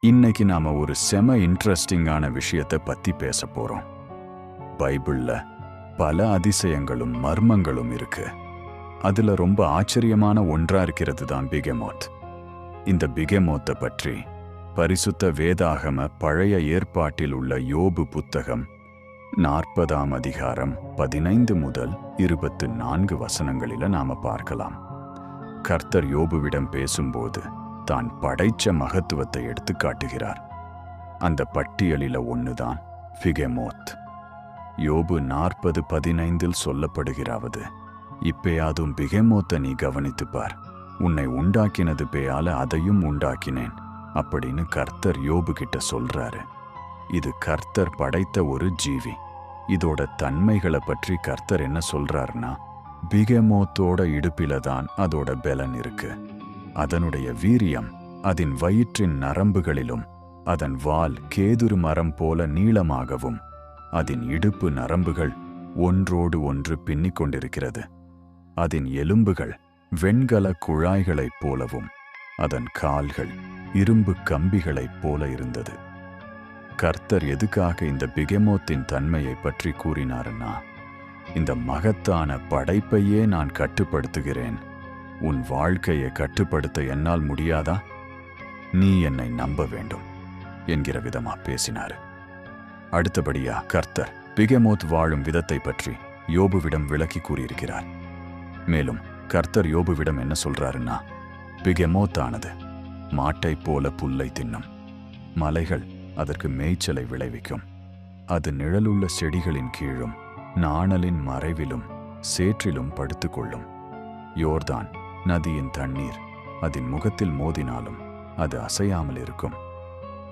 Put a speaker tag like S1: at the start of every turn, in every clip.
S1: இன்னைக்கு நாம ஒரு செம இன்ட்ரெஸ்டிங்கான விஷயத்தை பத்தி பேச போறோம். பைபிள்ல பல அதிசயங்களும் மர்மங்களும் இருக்கு. அதுல ரொம்ப ஆச்சரியமான ஒன்றா இருக்கிறது தான் பிகெமோத். இந்த பிகெமோத்தை பற்றி பரிசுத்த வேதாகம பழைய ஏற்பாட்டில் உள்ள யோபு புத்தகம் 40ஆம் அதிகாரம் 15 முதல் 24 வசனங்களில நாம பார்க்கலாம். கர்த்தர் யோபுவிடம் பேசும்போது தான் படைச்ச மகத்துவத்தை எடுத்து காட்டுகிறார். அந்த பட்டியலில ஒண்ணுதான் பிகெமோத். யோபு 40:15 சொல்லப்படுகிறாவது, இப்பயாதும் பிகெமோத்தை நீ கவனித்துப்பார், உன்னை உண்டாக்கினது பேயால அதையும் உண்டாக்கினேன் அப்படின்னு கர்த்தர் யோபு கிட்ட சொல்றாரு. இது கர்த்தர் படைத்த ஒரு ஜீவி. இதோட தன்மைகளை பற்றி கர்த்தர் என்ன சொல்றாருன்னா, பிகெமோத்தோட இடுப்பில தான் அதோட பெலன் இருக்கு. அதனுடைய வீரியம் அதன் வயிற்றின் நரம்புகளிலும், அதன் வால் கேதுரு மரம் போல நீளமாகவும், அதன் இடுப்பு நரம்புகள் ஒன்றோடு ஒன்று பின்னிக் கொண்டிருக்கிறது. அதன் எலும்புகள் வெண்கல குழாய்களைப் போலவும், அதன் கால்கள் இரும்பு கம்பிகளைப் போல இருந்தது. கர்த்தர் எதுக்காக இந்த பிகெமோத்தின் தன்மையை பற்றி கூறினாருன்னா, இந்த மகத்தான படைப்பையே நான் கட்டுப்படுத்துகிறேன், உன் வாழ்க்கையை கட்டுப்படுத்த என்னால் முடியாதா? நீ என்னை நம்ப வேண்டும் என்கிற விதமா பேசினாரு. அடுத்தபடியா கர்த்தர் பிகெமோத் வாழும் விதத்தை பற்றி யோபுவிடம் விளக்கி கூறியிருக்கிறார். மேலும் கர்த்தர் யோபுவிடம் என்ன சொல்றாருன்னா, பிகெமோத்தானது மாட்டை போல புல்லை தின்னும், மலைகள் அதற்கு மேய்ச்சலை விளைவிக்கும், அது நிழலுள்ள செடிகளின் கீழும் நாணலின் மறைவிலும் சேற்றிலும் படுத்துக்கொள்ளும். யோர்தான் நதியின் தண்ணீர் அதன் முகத்தில் மோதினாலும் அது அசையாமல் இருக்கும்.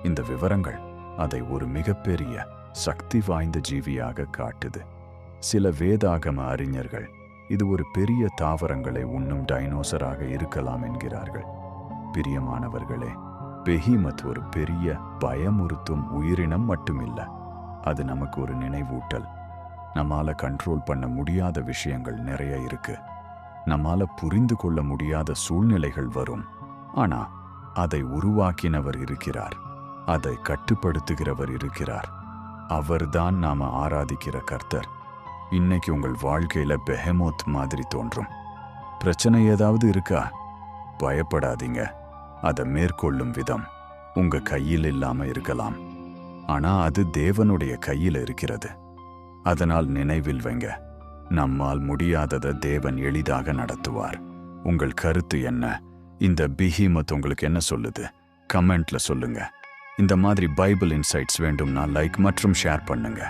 S1: இந்த விவரங்கள் அதை ஒரு மிகப்பெரிய சக்தி வாய்ந்த ஜீவியாக காட்டுது. சில வேதாகம அறிஞர்கள் இது ஒரு பெரிய தாவரங்களை உண்ணும் டைனோசராக இருக்கலாம் என்கிறார்கள். பிரியமானவர்களே, பெஹிமத் ஒரு பெரிய பயமுறுத்தும் உயிரினம் மட்டுமில்ல, அது நமக்கு ஒரு நினைவூட்டல். நம்மால கண்ட்ரோல் பண்ண முடியாத விஷயங்கள் நிறைய இருக்கு. நம்மால புரிந்து கொள்ள முடியாத சூழ்நிலைகள் வரும். ஆனா அதை உருவாக்கினவர் இருக்கிறார், அதை கட்டுப்படுத்துகிறவர் இருக்கிறார். அவர்தான் நாம ஆராதிக்கிற கர்த்தர். இன்னைக்கு உங்கள் வாழ்க்கையில பெஹெமோத் மாதிரி தோன்றும். பிரச்சனை ஏதாவது இருக்கா? பயப்படாதீங்க. அதை மேற்கொள்ளும் விதம் உங்க கையில் இல்லாம இருக்கலாம், ஆனா அது தேவனுடைய கையில் இருக்கிறது. அதனால் நினைவில் வைங்க, நம்மால் முடியாததை தேவன் எளிதாக நடத்துவார். உங்கள் கருத்து என்ன? இந்த பிகெமோத் உங்களுக்கு என்ன சொல்லுது? கமெண்ட்ல சொல்லுங்க. இந்த மாதிரி பைபிள் இன்சைட்ஸ் வேண்டும்னா லைக் மற்றும் ஷேர் பண்ணுங்க.